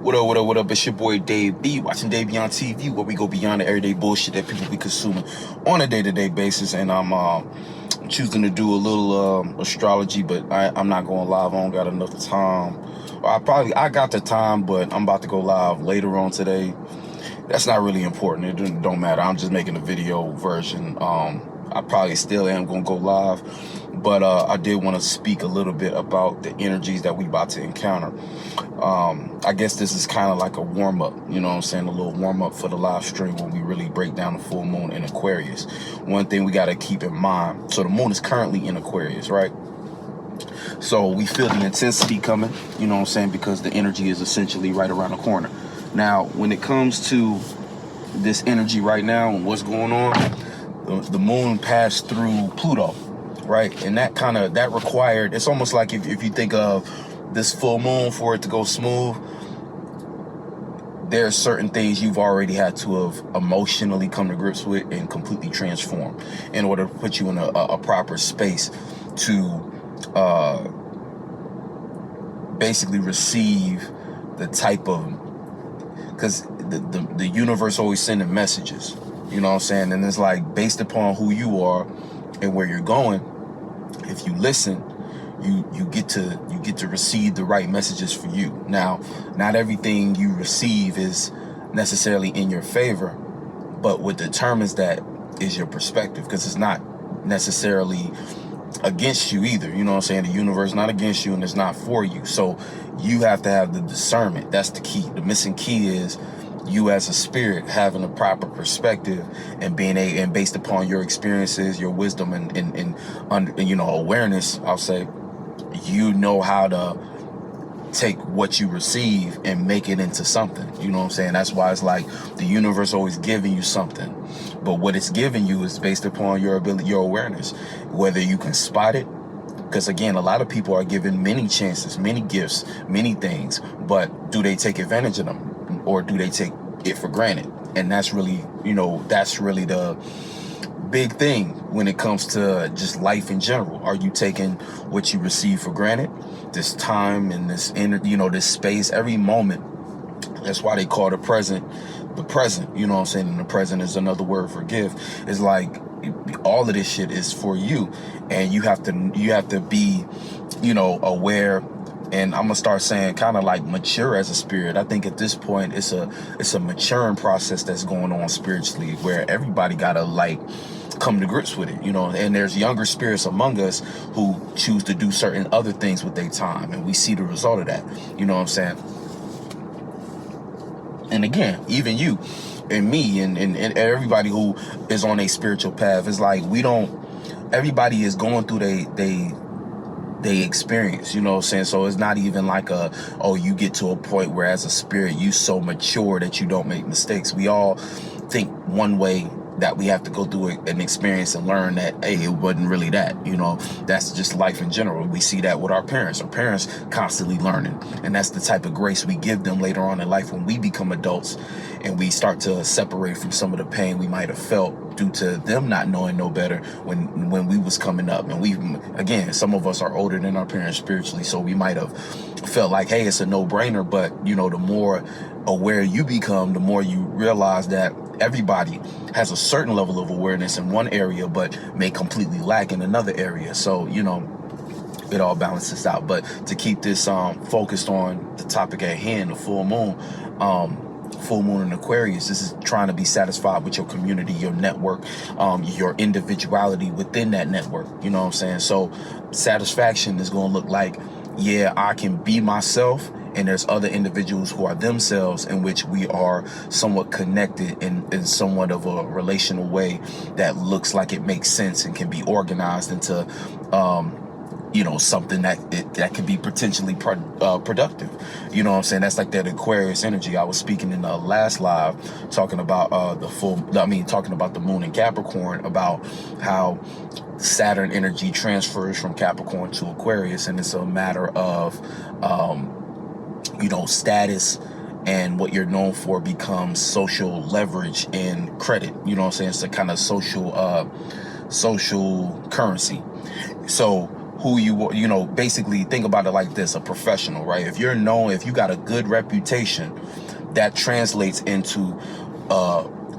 What up? It's your boy Dave B, watching DaveBeyondTV, where we go beyond the everyday bullshit that people be consuming on a day-to-day basis. And I'm choosing to do a little astrology, but I'm not going live. I don't got enough time. I got the time, but I'm about to go live later on today. That's not really important. It don't matter. I'm just making a video version. I probably still am going to go live, but I did want to speak a little bit about the energies that we about to encounter. I guess this is kind of like a warm-up, you know what I'm saying, a little warm-up for the live stream when we really break down the full moon in Aquarius. One thing we got to keep in mind, so the moon is currently in Aquarius, right? So we feel the intensity coming, you know what I'm saying, because the energy is essentially right around the corner. Now, when it comes to this energy right now and what's going on, the moon passed through Pluto, right? And that required, it's almost like if you think of this full moon, for it to go smooth, there are certain things you've already had to have emotionally come to grips with and completely transform in order to put you in a proper space to basically receive the type of, because the universe always sending messages, you know what I'm saying? And it's like, based upon who you are and where you're going, if you listen, you get to receive the right messages for you. Now, not everything you receive is necessarily in your favor, but what determines that is your perspective, because it's not necessarily against you either. You know what I'm saying? The universe is not against you, and it's not for you. So you have to have the discernment. That's the key. The missing key is you as a spirit having a proper perspective and and based upon your experiences, your wisdom, and you know, awareness, I'll say, you know how to take what you receive and make it into something. You know what I'm saying? That's why it's like the universe always giving you something, but what it's giving you is based upon your ability, your awareness, whether you can spot it. Because again, a lot of people are given many chances, many gifts, many things, but do they take advantage of them, or do they take it for granted? And that's really, you know, that's really the big thing when it comes to just life in general. Are you taking what you receive for granted? This time and this this space, every moment. That's why they call the present, you know what I'm saying? And the present is another word for gift. It's like all of this shit is for you, and you have to be, you know, aware. And I'm gonna start saying kind of like mature as a spirit. I think at this point it's a maturing process that's going on spiritually, where everybody gotta like come to grips with it, you know. And there's younger spirits among us who choose to do certain other things with their time, and we see the result of that, you know what I'm saying? And again, even you and me and everybody who is on a spiritual path, is like everybody is going through they experience, you know what I'm saying? So it's not even like you get to a point where as a spirit you so mature that you don't make mistakes. We all think one way, that we have to go through an experience and learn that, hey, it wasn't really that, you know. That's just life in general. We see that with our parents constantly learning, and that's the type of grace we give them later on in life when we become adults and we start to separate from some of the pain we might have felt due to them not knowing no better when we was coming up. And again, some of us are older than our parents spiritually, so we might have felt like, hey, it's a no-brainer. But you know, the more aware you become, the more you realize that everybody has a certain level of awareness in one area but may completely lack in another area. So, you know, it all balances out. But to keep this focused on the topic at hand, the full moon in Aquarius, this is trying to be satisfied with your community, your network, your individuality within that network, you know what I'm saying? So satisfaction is going to look like, yeah, I can be myself, and there's other individuals who are themselves, in which we are somewhat connected in somewhat of a relational way that looks like it makes sense and can be organized into you know, something that could be potentially productive. You know what I'm saying? That's like that Aquarius energy. I was speaking in the last live talking about talking about the moon in Capricorn, about how Saturn energy transfers from Capricorn to Aquarius, and it's a matter of you know, status, and what you're known for becomes social leverage and credit. You know what I'm saying? It's a kind of social currency. So who you know, basically think about it like this: a professional, right? If you're known, if you got a good reputation, that translates into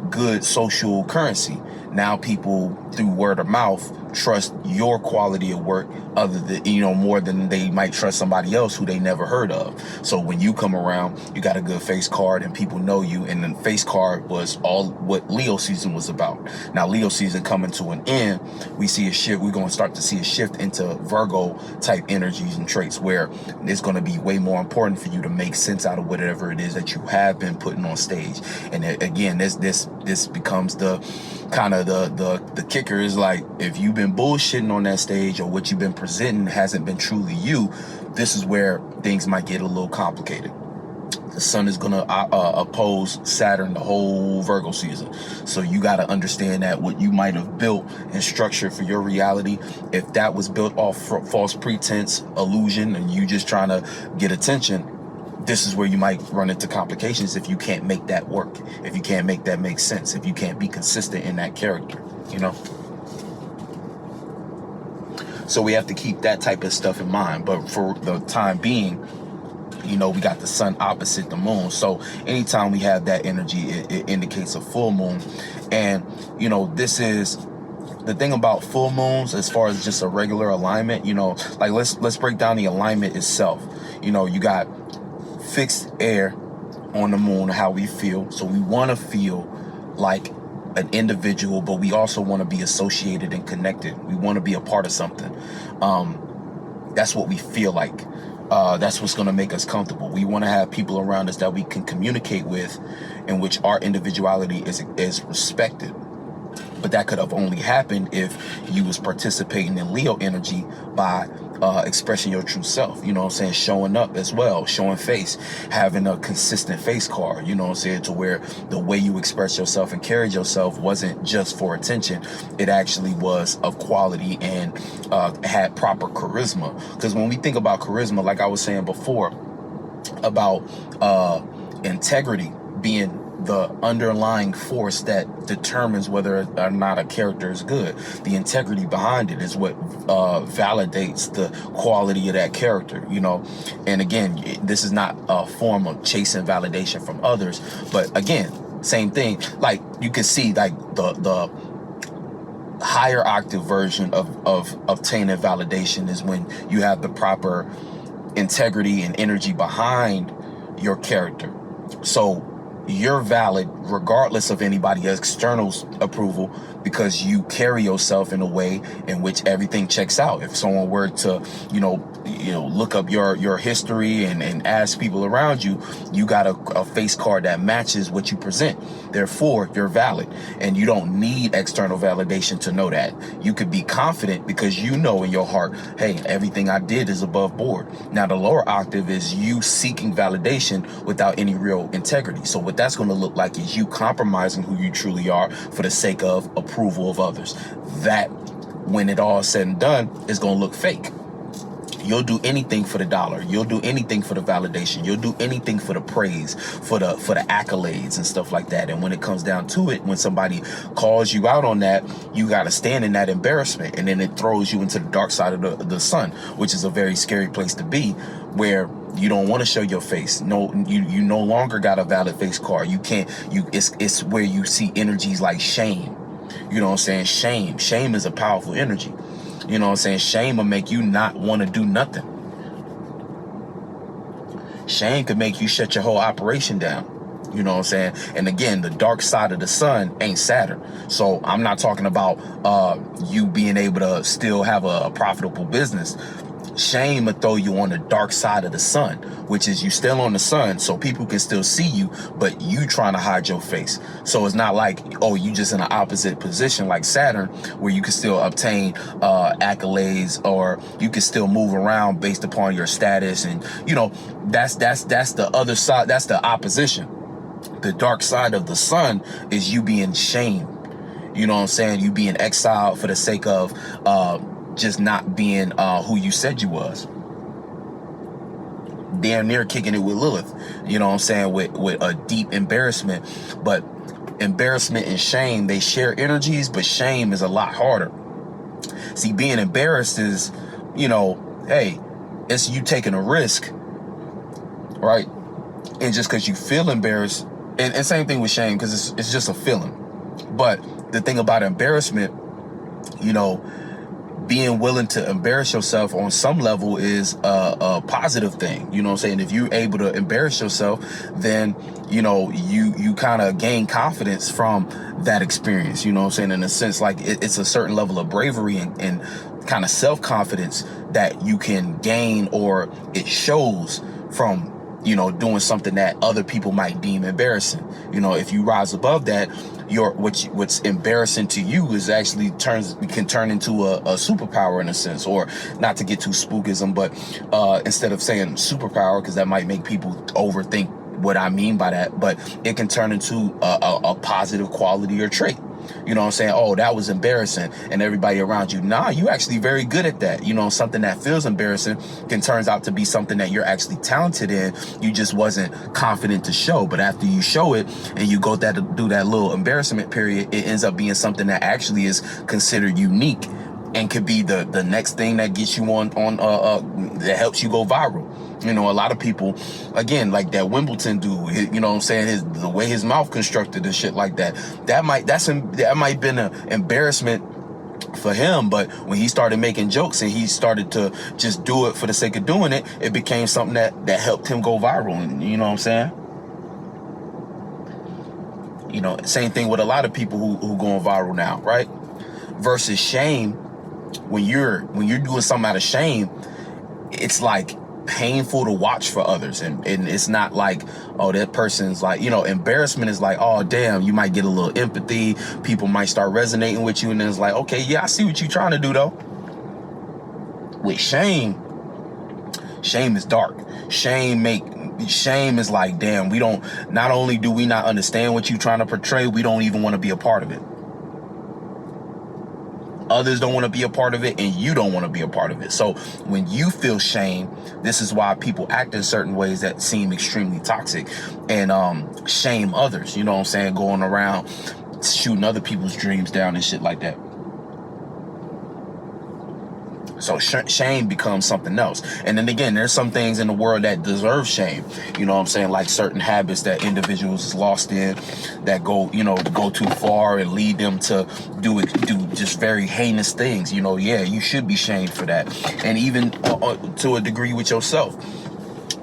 good social currency. Now people, through word of mouth, trust your quality of work other than, you know, more than they might trust somebody else who they never heard of. So when you come around, you got a good face card and people know you. And the face card was all what Leo season was about. Now Leo season coming to an end, we see a shift. We're going to start to see a shift into Virgo type energies and traits, where it's going to be way more important for you to make sense out of whatever it is that you have been putting on stage. And again, this becomes the kind of the kicker, is like, if you've been bullshitting on that stage, or what you've been presenting hasn't been truly you, this is where things might get a little complicated. The sun is going to oppose Saturn the whole Virgo season. So you got to understand that what you might have built and structured for your reality, if that was built off false pretense, illusion, and you just trying to get attention, this is where you might run into complications if you can't make that work, if you can't make that make sense, if you can't be consistent in that character, you know? So we have to keep that type of stuff in mind. But for the time being, you know, we got the sun opposite the moon. So anytime we have that energy, it indicates a full moon. And, you know, this is the thing about full moons, as far as just a regular alignment, you know, like let's break down the alignment itself. You know, you got fixed air on the moon, how we feel. So we want to feel like an individual, but we also want to be associated and connected. We want to be a part of something. That's what we feel like. That's what's going to make us comfortable. We want to have people around us that we can communicate with, in which our individuality is respected. But that could have only happened if you was participating in Leo energy by expressing your true self, you know what I'm saying, showing up as well, showing face, having a consistent face card, you know what I'm saying, to where the way you express yourself and carried yourself wasn't just for attention, it actually was of quality and had proper charisma. Because when we think about charisma, like I was saying before, about integrity being the underlying force that determines whether or not a character is good. The integrity behind it is what validates the quality of that character, you know. And again, this is not a form of chasing validation from others, but again, same thing. Like you can see, like the higher octave version of obtaining validation is when you have the proper integrity and energy behind your character. So you're valid regardless of anybody external's approval, because you carry yourself in a way in which everything checks out. If someone were to, you know, look up your history and ask people around you, you got a face card that matches what you present. Therefore, you're valid, and you don't need external validation to know that. You could be confident because you know in your heart, hey, everything I did is above board. Now, the lower octave is you seeking validation without any real integrity. So what that's going to look like is you compromising who you truly are for the sake of approval of others. That, when it all said and done, is going to look fake. You'll do anything for the dollar. You'll do anything for the validation. You'll do anything for the praise, for the accolades and stuff like that. And when it comes down to it, when somebody calls you out on that, you got to stand in that embarrassment. And then it throws you into the dark side of the sun, which is a very scary place to be, where you don't want to show your face. No, you no longer got a valid face card. You can't, it's where you see energies like shame. You know what I'm saying? Shame is a powerful energy. You know what I'm saying? Shame will make you not want to do nothing. Shame could make you shut your whole operation down. You know what I'm saying? And again, the dark side of the sun ain't Saturn. So I'm not talking about you being able to still have a profitable business. Shame will throw you on the dark side of the sun, which is you still on the sun, so people can still see you, but you trying to hide your face. So it's not like, oh, you just in an opposite position like Saturn, where you can still obtain accolades, or you can still move around based upon your status. And you know, that's the other side. That's the opposition. The dark side of the sun is you being shamed. You know what I'm saying? You being exiled for the sake of just not being who you said you was. Damn near kicking it with Lilith. You know what I'm saying? With a deep embarrassment. But embarrassment and shame, they share energies, but shame is a lot harder. See, being embarrassed is, you know, hey, it's you taking a risk, right? And just because you feel embarrassed, and same thing with shame, because it's just a feeling. But the thing about embarrassment, you know, being willing to embarrass yourself on some level is a positive thing. You know what I'm saying? If you're able to embarrass yourself, then, you know, you kind of gain confidence from that experience. You know what I'm saying? In a sense, like it's a certain level of bravery and kind of self-confidence that you can gain, or it shows from, you know, doing something that other people might deem embarrassing. You know, if you rise above that, what's embarrassing to you is actually can turn into a superpower in a sense. Or not to get too spookism, but instead of saying superpower, because that might make people overthink what I mean by that, but it can turn into a positive quality or trait. You know what I'm saying? Oh, that was embarrassing. And everybody around you, nah, you actually very good at that. You know, something that feels embarrassing can turns out to be something that you're actually talented in. You just wasn't confident to show. But after you show it and you go do that little embarrassment period, it ends up being something that actually is considered unique and could be the next thing that gets you on that helps you go viral. You know, a lot of people, again, like that Wimbledon dude, you know what I'm saying, the way his mouth constructed and shit like that, that might have been an embarrassment for him. But when he started making jokes and he started to just do it for the sake of doing it, it became something that helped him go viral. And you know what I'm saying? You know, same thing with a lot of people who going viral now, right? Versus shame. When you're doing something out of shame, it's like painful to watch for others, and it's not like, oh, that person's like, you know, embarrassment is like, oh damn, you might get a little empathy, people might start resonating with you, and then it's like, okay, yeah, I see what you're trying to do. Though with shame is dark. Shame is like, damn, not only do we not understand what you're trying to portray, we don't even want to be a part of it. Others don't want to be a part of it, and you don't want to be a part of it. So when you feel shame, this is why people act in certain ways that seem extremely toxic and shame others. You know what I'm saying? Going around shooting other people's dreams down and shit like that. So shame becomes something else. And then again, there's some things in the world that deserve shame. You know what I'm saying? Like certain habits that individuals is lost in that go too far and lead them to do just very heinous things. You know, yeah, you should be shamed for that. And even to a degree with yourself.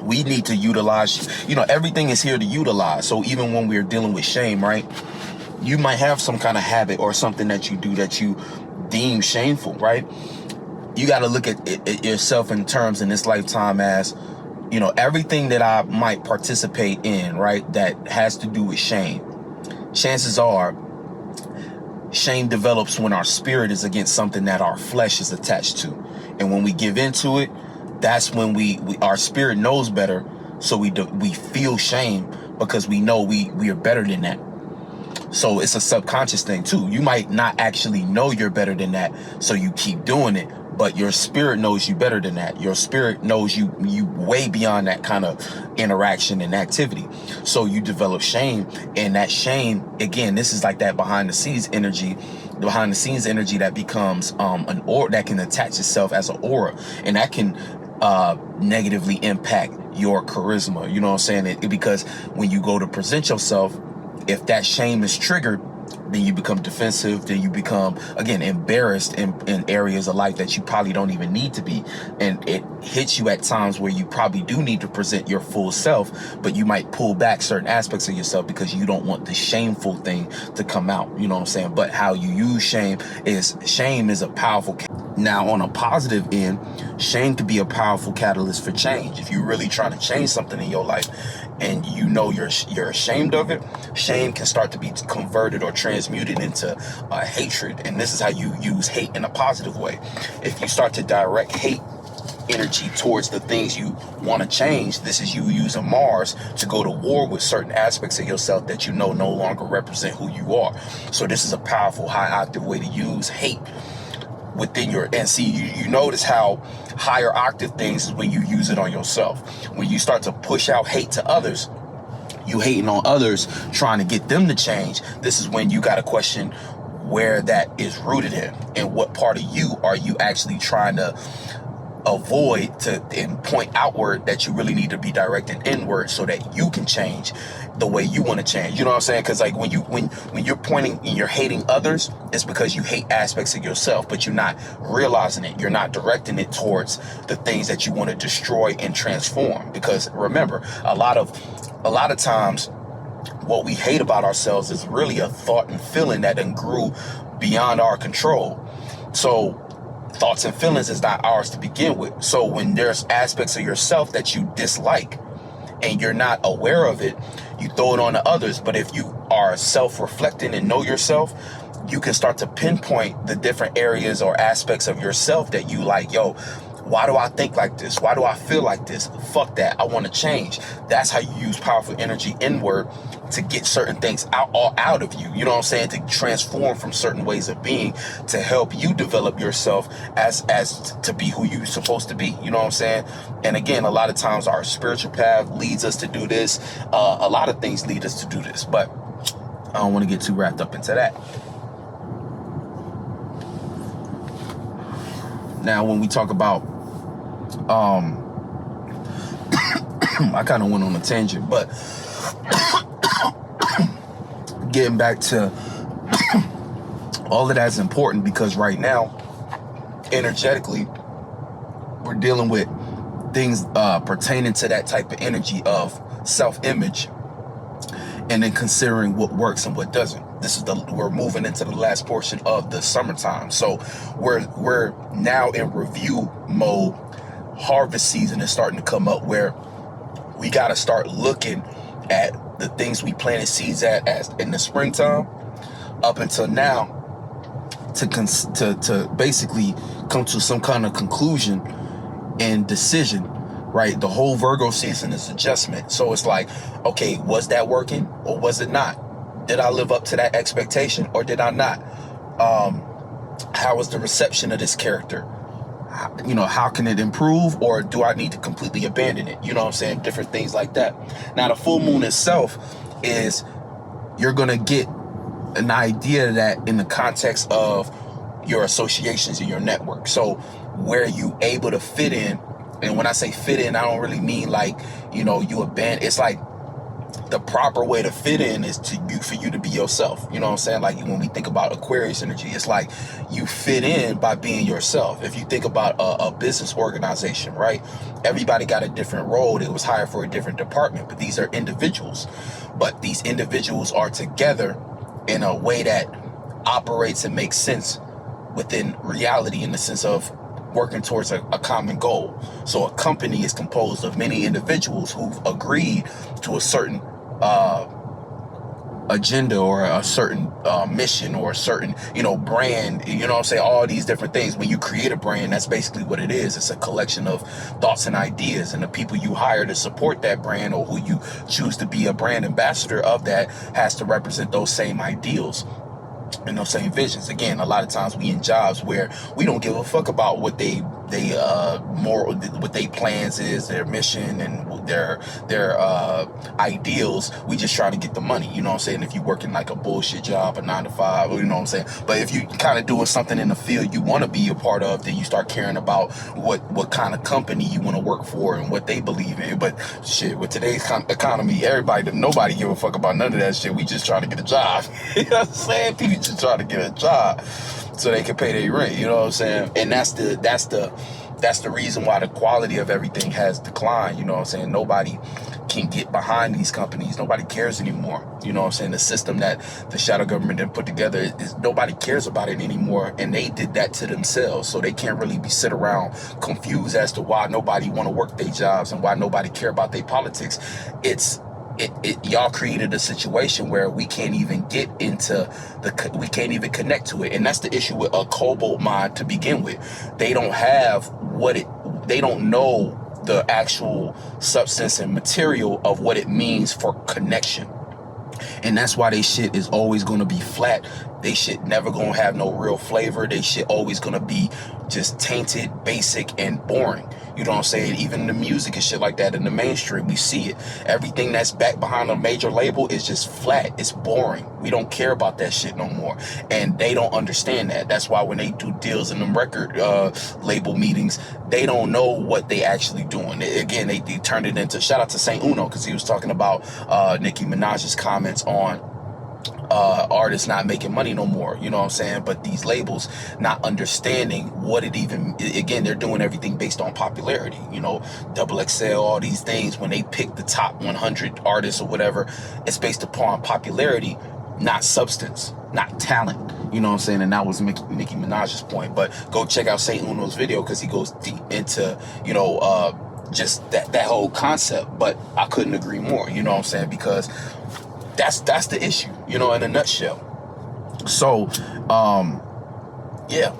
We need to utilize, you know, everything is here to utilize. So even when we're dealing with shame, right? You might have some kind of habit or something that you do that you deem shameful, right? You got to look at it yourself in terms in this lifetime as, you know, everything that I might participate in, right, that has to do with shame. Chances are shame develops when our spirit is against something that our flesh is attached to. And when we give into it, that's when our spirit knows better. So we feel shame because we know we are better than that. So it's a subconscious thing too. You might not actually know you're better than that, so you keep doing it. But your spirit knows you better than that. Your spirit knows you way beyond that kind of interaction and activity. So you develop shame, and that shame, again, this is like that behind the scenes energy that becomes an aura that can attach itself as an aura, and that can negatively impact your charisma. You know what I'm saying? Because when you go to present yourself, if that shame is triggered, then you become defensive, then you become, again, embarrassed in areas of life that you probably don't even need to be. And it hits you at times where you probably do need to present your full self, but you might pull back certain aspects of yourself because you don't want the shameful thing to come out. You know what I'm saying? But how you use shame is a powerful. Now, on a positive end, shame could be a powerful catalyst for change. If you're really trying to change something in your life and you know you're ashamed of it, shame can start to be converted or transmuted into hatred. And this is how you use hate in a positive way. If you start to direct hate energy towards the things you want to change, this is you using Mars to go to war with certain aspects of yourself that you know no longer represent who you are. So this is a powerful, high octave way to use hate within your, and see, you notice how higher octave things is when you use it on yourself. When you start to push out hate to others, you hating on others, trying to get them to change. This is when you got to question where that is rooted in, and what part of you are you actually trying to avoid and point outward that you really need to be directed inward so that you can change the way you want to change. You know what I'm saying? Because like when you're pointing and you're hating others, it's because you hate aspects of yourself, but you're not realizing it. You're not directing it towards the things that you want to destroy and transform. Because remember, a lot of times what we hate about ourselves is really a thought and feeling that then grew beyond our control. So thoughts and feelings is not ours to begin with. So when there's aspects of yourself that you dislike and you're not aware of it, you throw it on to others. But if you are self-reflecting and know yourself, you can start to pinpoint the different areas or aspects of yourself that you like. Yo, why do I think like this? Why do I feel like this? Fuck that. I want to change. That's how you use powerful energy inward to get certain things out of you. You know what I'm saying? To transform from certain ways of being, to help you develop yourself as to be who you're supposed to be. You know what I'm saying? And again, a lot of times our spiritual path leads us to do this. A lot of things lead us to do this, but I don't want to get too wrapped up into that. Now, when we talk about I kind of went on a tangent, but getting back to all of that's important because right now, energetically, we're dealing with things pertaining to that type of energy of self-image, and then considering what works and what doesn't. We're moving into the last portion of the summertime, so we're now in review mode. Harvest season is starting to come up where we got to start looking at the things we planted seeds at as in the springtime up until now to basically come to some kind of conclusion and decision, right? The whole Virgo season is adjustment. So it's like, okay, was that working or was it not? Did I live up to that expectation or did I not? How was the reception of this character? You know, how can it improve, or do I need to completely abandon it? You know what I'm saying? Different things like that. Now, the full moon itself is, you're going to get an idea of that in the context of your associations and your network. So where you able to fit in, and when I say fit in, I don't really mean like, you know, you abandon. It's like the proper way to fit in is for you to be yourself. You know what I'm saying? Like when we think about Aquarius energy, it's like you fit in by being yourself. If you think about a business organization, right? Everybody got a different role. It was hired for a different department, but these are individuals. But these individuals are together in a way that operates and makes sense within reality, in the sense of working towards a common goal. So a company is composed of many individuals who've agreed to a certain agenda or a certain mission or a certain, you know, brand. You know what I'm saying? All these different things. When you create a brand, that's basically what it is. It's a collection of thoughts and ideas, and the people you hire to support that brand, or who you choose to be a brand ambassador of, that has to represent those same ideals and those same visions. Again, a lot of times we in jobs where we don't give a fuck about what they plans is, their mission and their ideals. We just try to get the money. You know what I'm saying? If you work in like a bullshit job, a 9 to 5, you know what I'm saying? But if you kind of doing something in the field you want to be a part of, then you start caring about what kind of company you want to work for and what they believe in. But shit, with today's economy, nobody give a fuck about none of that shit. We just trying to get a job. You know what I'm saying? People just trying to get a job so they can pay their rent. You know what I'm saying? And that's the reason why the quality of everything has declined. You know what I'm saying? Nobody can get behind these companies. Nobody cares anymore. You know what I'm saying? The system that the shadow government then put together is nobody cares about it anymore, and they did that to themselves. So they can't really be sit around confused as to why nobody want to work their jobs and why nobody care about their politics. Y'all created a situation where we can't even get into we can't even connect to it. And that's the issue with a cobalt mind to begin with. They don't have they don't know the actual substance and material of what it means for connection. And that's why they shit is always going to be flat. They shit never going to have no real flavor. They shit always going to be just tainted, basic, and boring. You know what I'm saying? Even the music and shit like that in the mainstream, we see it. Everything that's back behind a major label is just flat. It's boring. We don't care about that shit no more. And they don't understand that. That's why when they do deals in them record label meetings, they don't know what they actually doing. Again, they turned it into, shout out to Saint Uno, because he was talking about Nicki Minaj's comments on artists not making money no more, you know what I'm saying? But these labels not understanding what it even, again, they're doing everything based on popularity, you know, Double XL, all these things. When they pick the top 100 artists or whatever, it's based upon popularity, not substance, not talent, you know what I'm saying? And that was Nicki Minaj's point. But go check out Saint Uno's video, because he goes deep into, you know, just that whole concept. But I couldn't agree more, you know what I'm saying? Because that's the issue, you know, in a nutshell. So, yeah.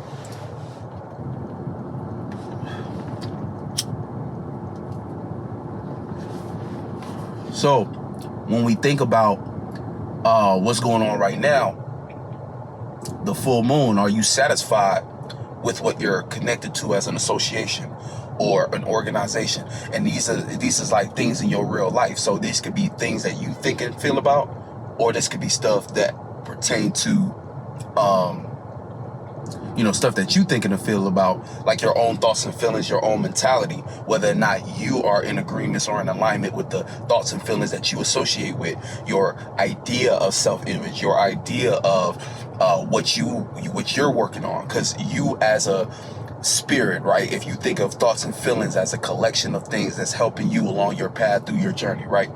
So, when we think about what's going on right now, the full moon, are you satisfied with what you're connected to as an association or an organization? And these is like things in your real life. So these could be things that you think and feel about, or this could be stuff that pertain to you know, stuff that you think and feel about, like your own thoughts and feelings, your own mentality, whether or not you are in agreement or in alignment with the thoughts and feelings that you associate with your idea of self-image, your idea of what you're working on. Because you as a spirit, right, if you think of thoughts and feelings as a collection of things that's helping you along your path through your journey, right?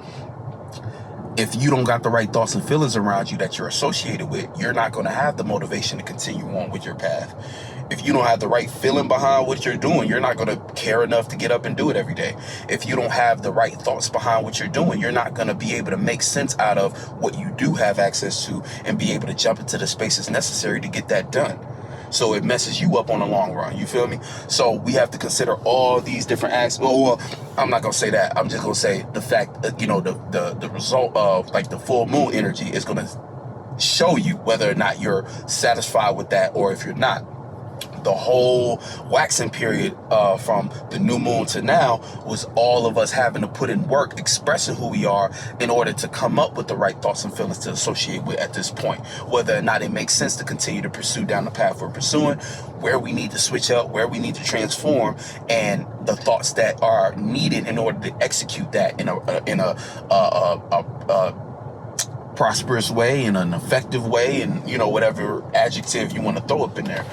If you don't got the right thoughts and feelings around you that you're associated with, you're not going to have the motivation to continue on with your path. If you don't have the right feeling behind what you're doing, you're not going to care enough to get up and do it every day. If you don't have the right thoughts behind what you're doing, you're not going to be able to make sense out of what you do have access to and be able to jump into the spaces necessary to get that done. So it messes you up on the long run. You feel me? So we have to consider all these different aspects. Well, I'm not going to say that. I'm just going to say the fact that, you know, the result of like the full moon energy is going to show you whether or not you're satisfied with that, or if you're not. The whole waxing period from the new moon to now was all of us having to put in work, expressing who we are in order to come up with the right thoughts and feelings to associate with at this point. Whether or not it makes sense to continue to pursue down the path we're pursuing, where we need to switch up, where we need to transform, and the thoughts that are needed in order to execute that in a prosperous way, in an effective way, and, you know, whatever adjective you want to throw up in there.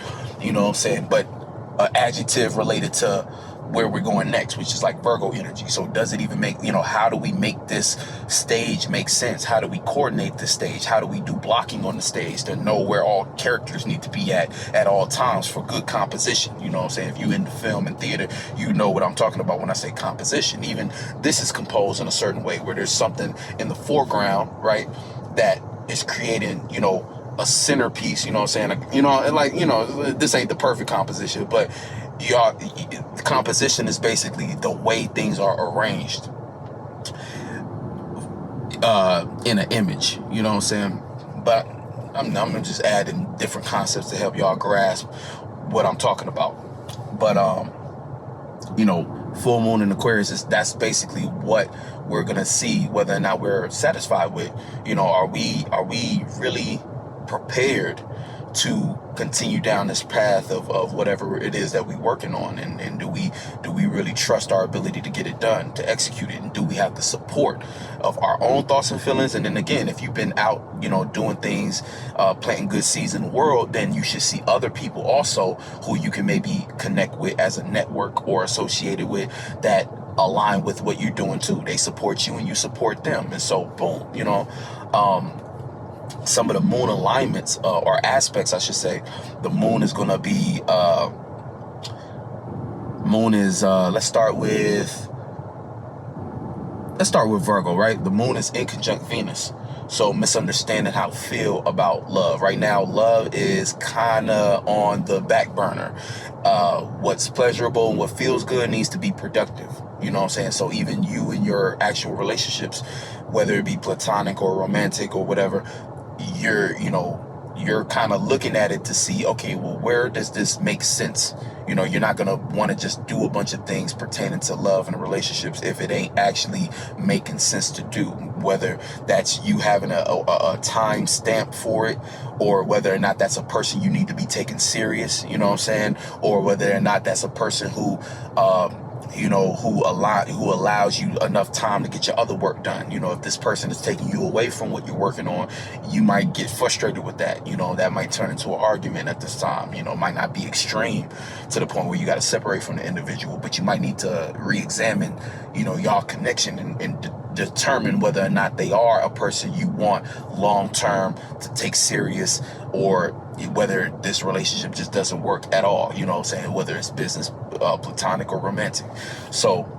You know what I'm saying? But an adjective related to where we're going next, which is like Virgo energy. So does it even make, you know, how do we make this stage make sense? How do we coordinate the stage? How do we do blocking on the stage to know where all characters need to be at all times for good composition? You know what I'm saying? If you into film and theater, you know what I'm talking about when I say composition. Even this is composed in a certain way where there's something in the foreground, right, that is creating, you know, a centerpiece, you know what I'm saying? You know, like, you know, this ain't the perfect composition, but the composition is basically the way things are arranged in an image, you know what I'm saying? But I'm just adding different concepts to help y'all grasp what I'm talking about. But you know, full moon in Aquarius that's basically what we're gonna see, whether or not we're satisfied with. You know, are we really prepared to continue down this path of whatever it is that we're working on, and do we really trust our ability to get it done, to execute it, and do we have the support of our own thoughts and feelings? And then again, if you've been out, you know, doing things, planting good seeds in the world, then you should see other people also who you can maybe connect with as a network or associated with that align with what you're doing too. They support you and you support them, and so boom, you know. Some of the moon alignments or aspects, I should say, the moon is going to be let's start with Virgo, right? The moon is in conjunct Venus, so misunderstanding how to feel about love right now. Love is kind of on the back burner. What's pleasurable and what feels good needs to be productive, you know what I'm saying? So even you in your actual relationships, whether it be platonic or romantic or whatever, you're kind of looking at it to see, okay, well, where does this make sense? You know, you're not going to want to just do a bunch of things pertaining to love and relationships if it ain't actually making sense to do, whether that's you having a time stamp for it, or whether or not that's a person you need to be taken serious, you know what I'm saying? Or whether or not that's a person who, you know, who allows you enough time to get your other work done. You know, if this person is taking you away from what you're working on, you might get frustrated with that. You know, that might turn into an argument at this time. You know, it might not be extreme to the point where you got to separate from the individual, but you might need to re-examine, you know, y'all connection and determine whether or not they are a person you want long-term to take serious, or whether this relationship just doesn't work at all. You know what I'm saying? Whether it's business, platonic, or romantic. So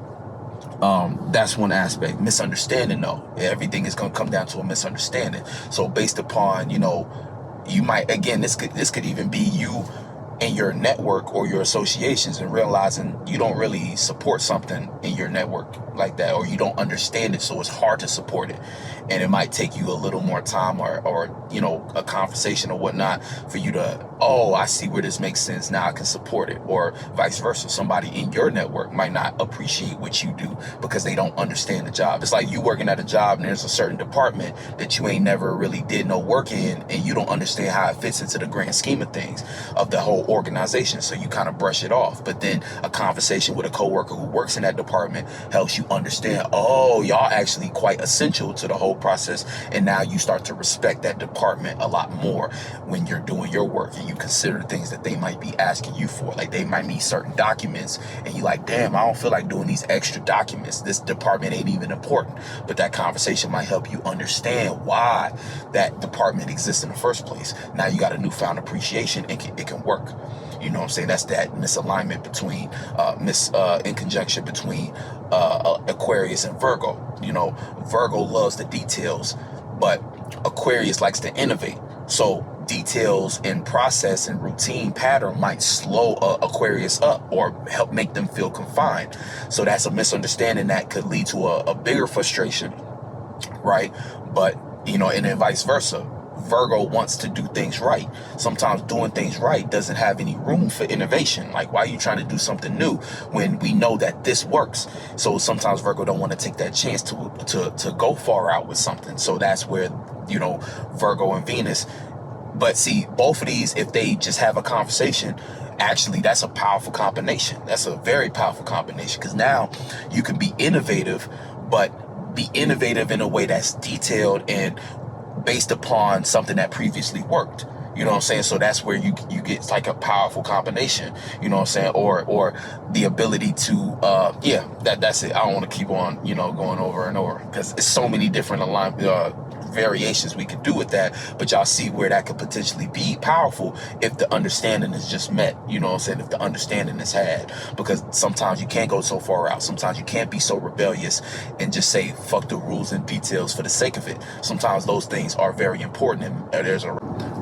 that's one aspect. Misunderstanding, though. Everything is going to come down to a misunderstanding. So based upon, you know, you might, again, this could even be you in your network or your associations, and realizing you don't really support something in your network like that, or you don't understand it, so it's hard to support it, and it might take you a little more time, or you know, a conversation or whatnot, for you to, oh, I see where this makes sense, now I can support it. Or vice versa, somebody in your network might not appreciate what you do because they don't understand the job. It's like you working at a job and there's a certain department that you ain't never really did no work in, and you don't understand how it fits into the grand scheme of things of the whole organization, so you kind of brush it off. But then a conversation with a coworker who works in that department helps you understand, oh, y'all actually quite essential to the whole process, and now you start to respect that department a lot more when you're doing your work, and you consider things that they might be asking you for. Like, they might need certain documents, and you like, damn, I don't feel like doing these extra documents, this department ain't even important. But that conversation might help you understand why that department exists in the first place. Now you got a newfound appreciation, and it can work. You know what I'm saying? That's that misalignment between, in conjunction between Aquarius and Virgo. You know, Virgo loves the details, but Aquarius likes to innovate. So details and process and routine pattern might slow Aquarius up, or help make them feel confined. So that's a misunderstanding that could lead to a bigger frustration, right? But, you know, and then vice versa. Virgo wants to do things right. Sometimes doing things right doesn't have any room for innovation. Like, why are you trying to do something new when we know that this works? So sometimes Virgo don't want to take that chance to go far out with something. So that's where, you know, Virgo and Venus. But see, both of these, if they just have a conversation, actually, that's a powerful combination. That's a very powerful combination, because now you can be innovative, but be innovative in a way that's detailed and based upon something that previously worked. You know what I'm saying? So that's where you get like a powerful combination, you know what I'm saying? Or the ability to, that's it. I don't want to keep on, you know, going over and over, because it's so many different variations we could do with that. But y'all see where that could potentially be powerful if the understanding is just met, you know what I'm saying? If the understanding is had, because sometimes you can't go so far out. Sometimes you can't be so rebellious and just say, fuck the rules and details for the sake of it. Sometimes those things are very important, and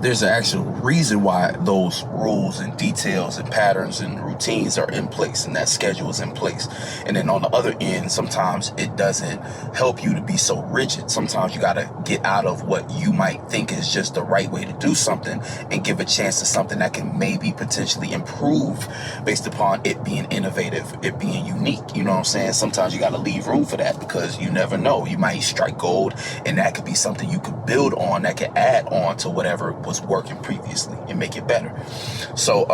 there's an actual reason why those rules and details and patterns and routines are in place, and that schedule is in place. And then on the other end, sometimes it doesn't help you to be so rigid. Sometimes you got to get out of what you might think is just the right way to do something, and give a chance to something that can maybe potentially improve based upon it being innovative, it being unique. You know what I'm saying? Sometimes you got to leave room for that, because you never know. You might strike gold, and that could be something you could build on, that could add on to whatever was working previously and make it better. So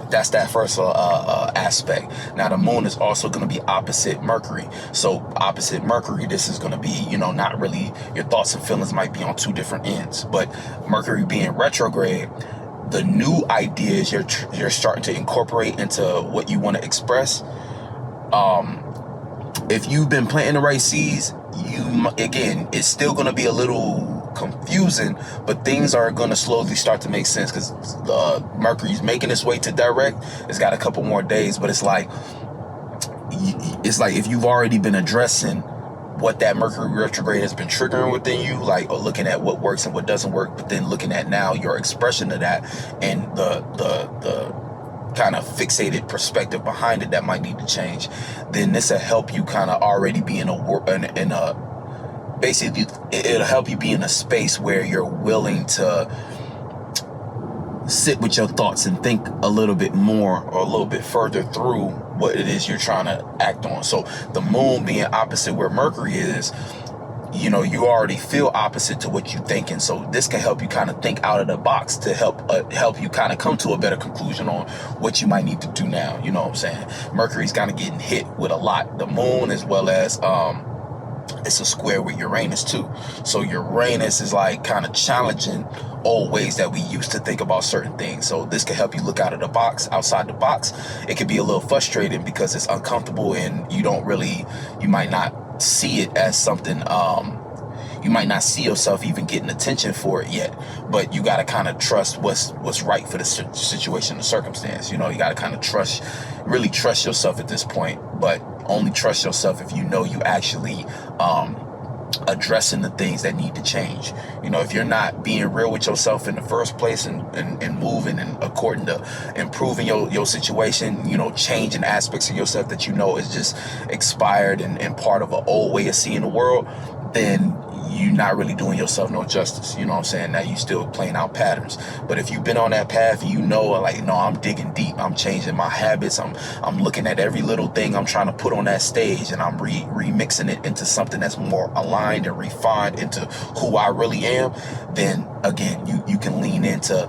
that's that first aspect. Now the moon is also going to be opposite Mercury. So opposite Mercury, this is going to be, you know, not really, your thoughts and feelings might be on two different ends. But Mercury being retrograde, the new ideas you're starting to incorporate into what you want to express, if you've been planting the right seeds, again, it's still going to be a little confusing, but things are going to slowly start to make sense, because Mercury's making its way to direct. It's got a couple more days, but it's like if you've already been addressing what that Mercury retrograde has been triggering within you, like, or looking at what works and what doesn't work, but then looking at now your expression of that, and the kind of fixated perspective behind it that might need to change, then this will help you kind of already be basically, it'll help you be in a space where you're willing to sit with your thoughts and think a little bit more or a little bit further through what it is you're trying to act on. So the moon being opposite where Mercury is, you know, you already feel opposite to what you're thinking. So this can help you kind of think out of the box to help you kind of come to a better conclusion on what you might need to do now. You know what I'm saying? Mercury's kind of getting hit with a lot. The moon, as well as it's a square with Uranus too. So Uranus is like kind of challenging old ways that we used to think about certain things. So this can help you look out of the box, outside the box. It can be a little frustrating because it's uncomfortable and you might not see it as something, you might not see yourself even getting attention for it yet, but you got to kind of trust what's right for the situation, the circumstance. You know, you got to kind of really trust yourself at this point, but only trust yourself if you know you actually addressing the things that need to change. You know, if you're not being real with yourself in the first place and moving and according to improving your situation, you know, changing aspects of yourself that you know is just expired and part of an old way of seeing the world, then you're not really doing yourself no justice. You know what I'm saying? Now you still playing out patterns. But if you've been on that path and you know, like, no, I'm digging deep, I'm changing my habits, I'm looking at every little thing I'm trying to put on that stage, and I'm remixing it into something that's more aligned and refined into who I really am, then again, you can lean into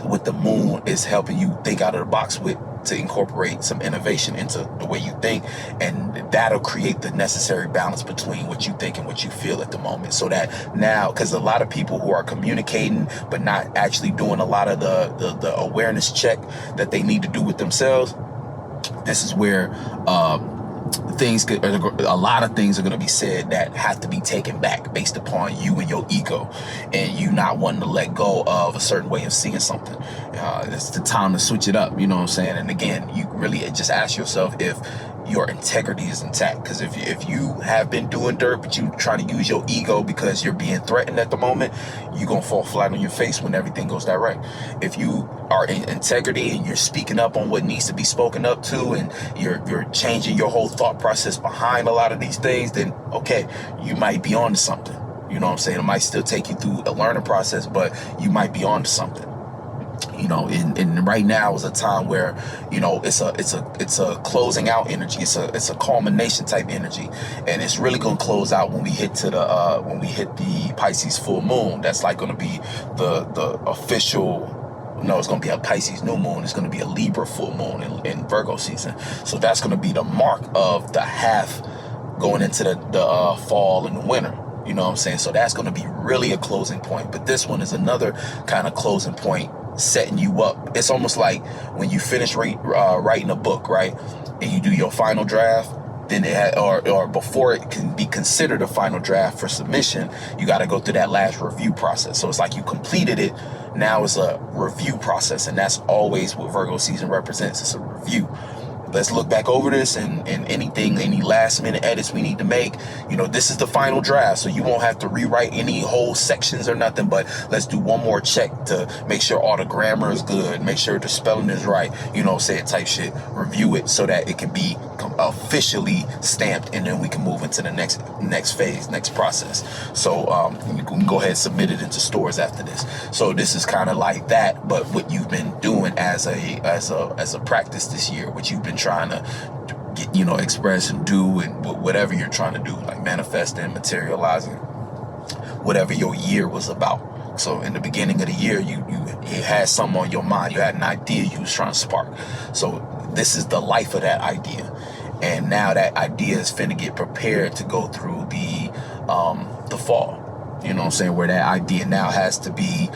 what the moon is helping you think out of the box with, to incorporate some innovation into the way you think, and that'll create the necessary balance between what you think and what you feel at the moment. So that now, because a lot of people who are communicating but not actually doing a lot of the awareness check that they need to do with themselves, this is where a lot of things are going to be said that have to be taken back based upon you and your ego and you not wanting to let go of a certain way of seeing something. It's the time to switch it up, you know what I'm saying? And again, you really just ask yourself if your integrity is intact, because if you have been doing dirt but you try to use your ego because you're being threatened at the moment, you're gonna fall flat on your face when everything goes direct. If you are in integrity and you're speaking up on what needs to be spoken up to, and you're changing your whole thought process behind a lot of these things, then okay, you might be on to something. You know what I'm saying? It might still take you through a learning process, but you might be on to something. You know, and right now is a time where, you know, it's a closing out energy. It's a culmination type energy, and it's really gonna close out when we hit the Pisces full moon. That's like gonna be the official. No, it's going to be a Pisces new moon. It's going to be a Libra full moon in Virgo season. So that's going to be the mark of the half going into the fall and the winter. You know what I'm saying? So that's going to be really a closing point. But this one is another kind of closing point, setting you up. It's almost like when you finish writing a book, right? And you do your final draft, then or before it can be considered a final draft for submission, you got to go through that last review process. So it's like you completed it. Now it's a review process, and that's always what Virgo season represents. It's a review. Let's look back over this and any last minute edits we need to make. You know, this is the final draft, so you won't have to rewrite any whole sections or nothing, but let's do one more check to make sure all the grammar is good, make sure the spelling is right, you know, say it type shit, review it so that it can be officially stamped, and then we can move into the next phase, next process. So you can go ahead and submit it into stores after this. So this is kind of like that, but what you've been doing as a practice this year, what you've been trying to get, you know, express and do, and whatever you're trying to do, like manifesting, materializing, whatever your year was about. So in the beginning of the year, you had something on your mind, you had an idea you was trying to spark. So this is the life of that idea, and now that idea is finna get prepared to go through the fall. You know what I'm saying? Where that idea now has to be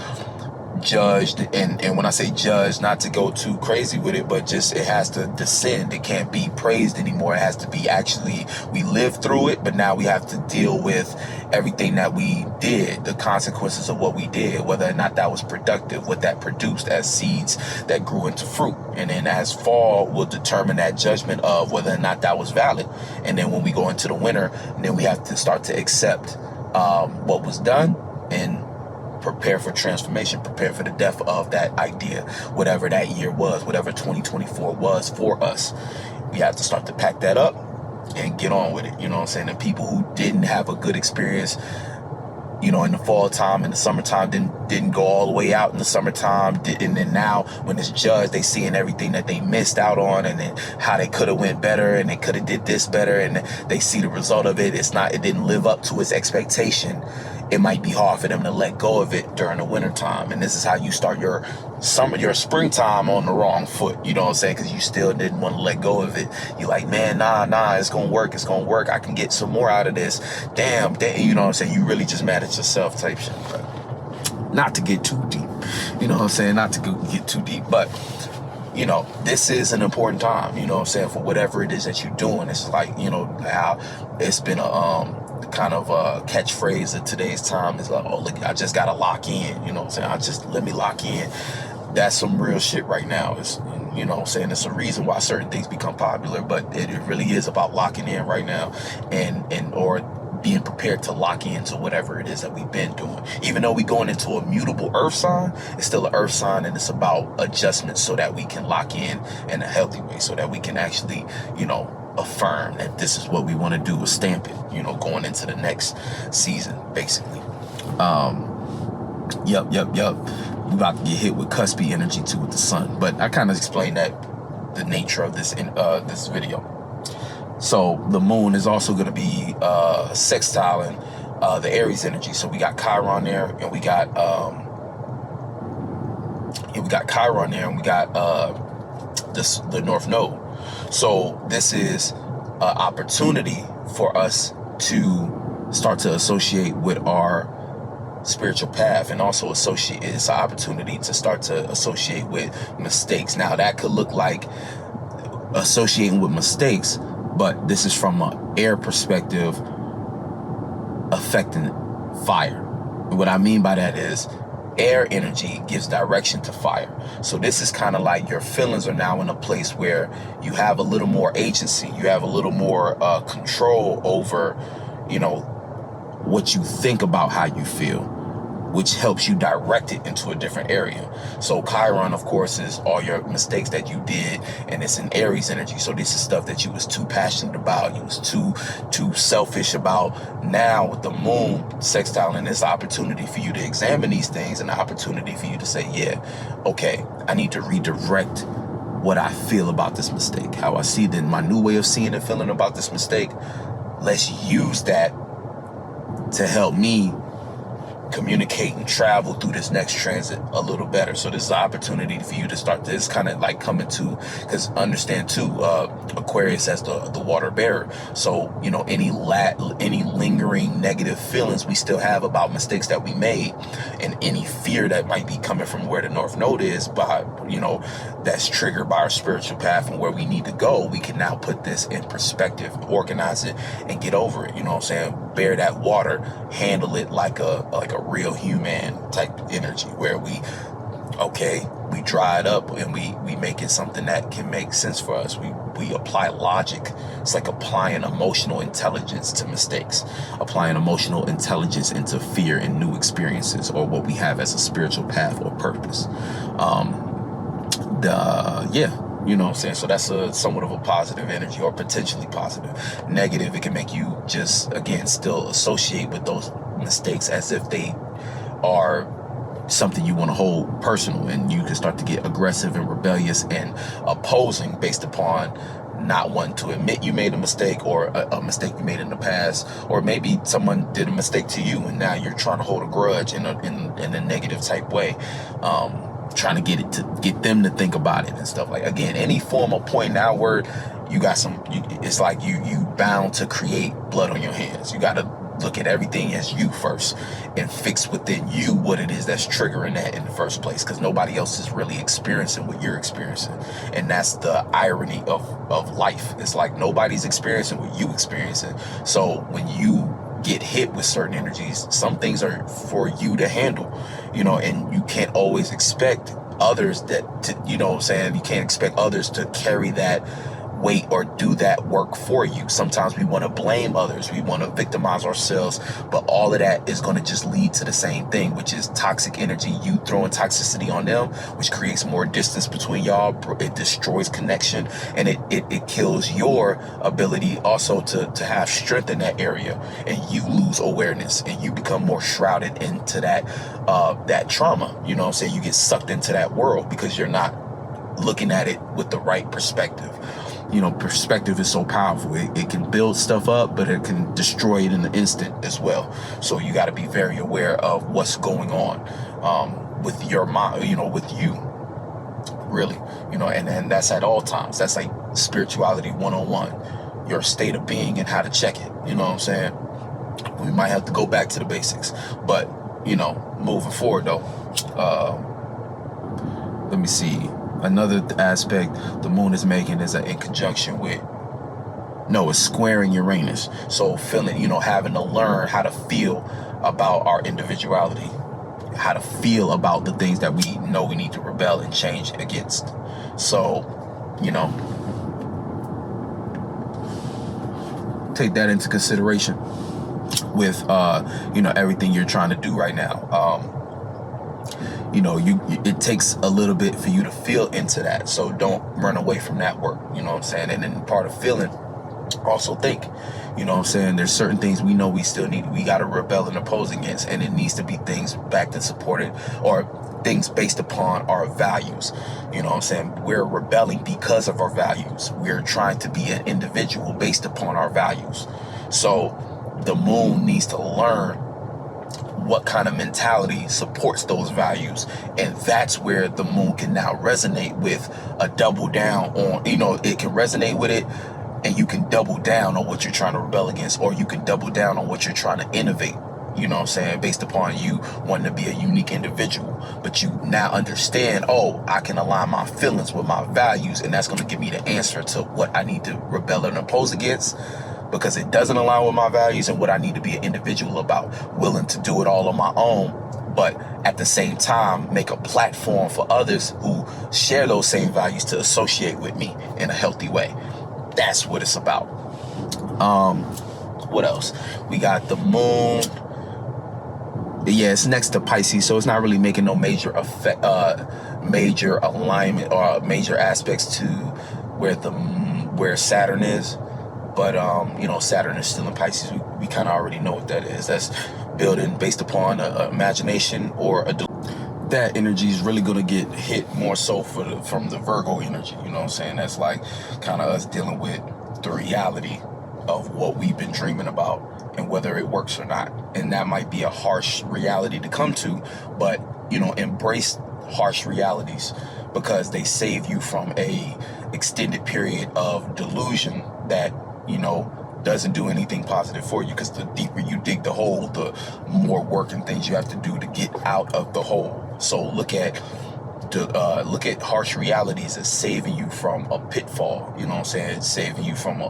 judged, and when I say judged, not to go too crazy with it, but just it has to descend. It can't be praised anymore. It has to be actually, we lived through it, but now we have to deal with everything that we did, the consequences of what we did, whether or not that was productive, what that produced as seeds that grew into fruit. And then as fall will determine that judgment of whether or not that was valid. And then when we go into the winter, then we have to start to accept what was done and prepare for transformation, prepare for the death of that idea, whatever that year was, whatever 2024 was for us. We have to start to pack that up and get on with it. You know what I'm saying? And people who didn't have a good experience you know, in the fall time, in the summertime, didn't go all the way out in the summertime. And then now when it's judged, they seeing everything that they missed out on, and then how they could have went better, and they could have did this better, and they see the result of it. It didn't live up to its expectation. It might be hard for them to let go of it during the winter time. And this is how you start your springtime on the wrong foot. You know what I'm saying? Because you still didn't want to let go of it. You're like, man, nah, it's going to work. It's going to work. I can get some more out of this. Damn, you know what I'm saying? You really just mad at yourself type shit. But not to get too deep. You know what I'm saying? Not to get too deep. But, you know, this is an important time, you know what I'm saying, for whatever it is that you're doing. It's like, you know, how it's been a kind of a catchphrase of today's time is like, oh, look, I just got to lock in, you know what I'm saying? Let me lock in. That's some real shit right now. It's, you know what I'm saying? It's a reason why certain things become popular, but it really is about locking in right now or being prepared to lock into whatever it is that we've been doing. Even though we're going into a mutable earth sign, it's still an earth sign, and it's about adjustments so that we can lock in a healthy way, so that we can actually, you know, affirm that this is what we want to do, is stamp it, you know, going into the next season, basically. Yep. We about to get hit with cuspy energy too with the sun, but I kind of explained that the nature of this in this video. So the moon is also going to be sextiling the Aries energy. So we got Chiron there, and we got Chiron there, and we got the North Node. So this is an opportunity for us to start to associate with our spiritual path, and also it's an opportunity to start to associate with mistakes. Now that could look like associating with mistakes, but this is from an air perspective affecting fire. And what I mean by that is air energy gives direction to fire. So this is kind of like your feelings are now in a place where you have a little more agency. You have a little more control over, you know, what you think about how you feel, which helps you direct it into a different area. So Chiron, of course, is all your mistakes that you did, and it's an Aries energy. So this is stuff that you was too passionate about, you was too selfish about. Now with the moon sextiling, it's an opportunity for you to examine these things, and an opportunity for you to say, yeah, okay, I need to redirect what I feel about this mistake, how I see my new way of seeing and feeling about this mistake. Let's use that to help me communicate and travel through this next transit a little better. So this is an opportunity for you to start this kind of like coming to, because understand too, Aquarius as the water bearer. So, you know, any lingering negative feelings we still have about mistakes that we made, and any fear that might be coming from where the North Node is, by, you know, that's triggered by our spiritual path and where we need to go, we can now put this in perspective, organize it, and get over it. You know what I'm saying? Bear that water, handle it like a real human type energy, where we dry it up and we make it something that can make sense for us. We apply logic. It's like applying emotional intelligence to mistakes, applying emotional intelligence into fear and new experiences, or what we have as a spiritual path or purpose. You know what I'm saying? So that's somewhat of a positive energy, or potentially positive. Negative, it can make you just, again, still associate with those mistakes as if they are something you want to hold personal, and you can start to get aggressive and rebellious and opposing based upon not wanting to admit you made a mistake, or a mistake you made in the past, or maybe someone did a mistake to you and now you're trying to hold a grudge in a negative type way, trying to get them to think about it and stuff. Like, again, any form of pointing outward, you got it's like you bound to create blood on your hands. You got to look at everything as you first and fix within you what it is that's triggering that in the first place, because nobody else is really experiencing what you're experiencing. And that's the irony of life. It's like nobody's experiencing what you experiencing. So when you get hit with certain energies, some things are for you to handle, you know, and you can't always expect others you know what I'm saying, you can't expect others to carry that wait or do that work for you. Sometimes we want to blame others. We want to victimize ourselves. But all of that is going to just lead to the same thing, which is toxic energy. You throwing toxicity on them, which creates more distance between y'all. It destroys connection, and it kills your ability also to have strength in that area. And you lose awareness, and you become more shrouded into that trauma. You know what I'm saying? You get sucked into that world because you're not looking at it with the right perspective. You know, perspective is so powerful. It can build stuff up, but it can destroy it in an instant as well. So you got to be very aware of what's going on with your mind, you know, with you, really, you know, and that's at all times. That's like spirituality 101, your state of being and how to check it. You know what I'm saying? We might have to go back to the basics, but, you know, moving forward though, let me see. Another aspect the moon is making is in conjunction with, it's squaring Uranus. So feeling, you know, having to learn how to feel about our individuality, how to feel about the things that we know we need to rebel and change against. So, you know, take that into consideration with, you know, everything you're trying to do right now. You know, it takes a little bit for you to feel into that. So don't run away from that work. You know what I'm saying? And then part of feeling, also think, you know what I'm saying? There's certain things we know we got to rebel and oppose against. And it needs to be things backed and supported, or things based upon our values. You know what I'm saying? We're rebelling because of our values. We're trying to be an individual based upon our values. So the moon needs to learn what kind of mentality supports those values, and that's where the moon can now resonate with a double down on, you know, it can resonate with it, and you can double down on what you're trying to rebel against, or you can double down on what you're trying to innovate. You know what I'm saying? Based upon you wanting to be a unique individual, but you now understand, I can align my feelings with my values, and that's going to give me the answer to what I need to rebel and oppose against, because it doesn't align with my values and what I need to be an individual about, willing to do it all on my own, but at the same time make a platform for others who share those same values to associate with me in a healthy way. That's what it's about. What else? We got the moon. Yeah, it's next to Pisces, so it's not really making no major effect, major alignment or major aspects to where Saturn is. But, you know, Saturn is still in Pisces. We kind of already know what that is. That's building based upon imagination or that energy is really going to get hit more so from the Virgo energy. You know what I'm saying? That's like kind of us dealing with the reality of what we've been dreaming about and whether it works or not. And that might be a harsh reality to come to, but, you know, embrace harsh realities because they save you from a extended period of delusion that, you know, doesn't do anything positive for you, because the deeper you dig the hole, the more work and things you have to do to get out of the hole. So look at harsh realities as saving you from a pitfall, you know what I'm saying? Saving you from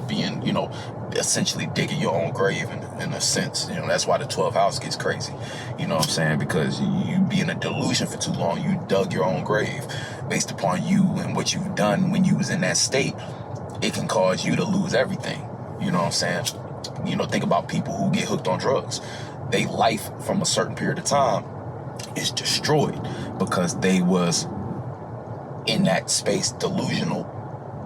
being, you know, essentially digging your own grave in a sense. You know, that's why the 12th house gets crazy, you know what I'm saying? Because you be in a delusion for too long. You dug your own grave based upon you and what you've done when you was in that state. It can cause you to lose everything. You know what I'm saying? You know, think about people who get hooked on drugs. Their life from a certain period of time is destroyed because they was in that space delusional,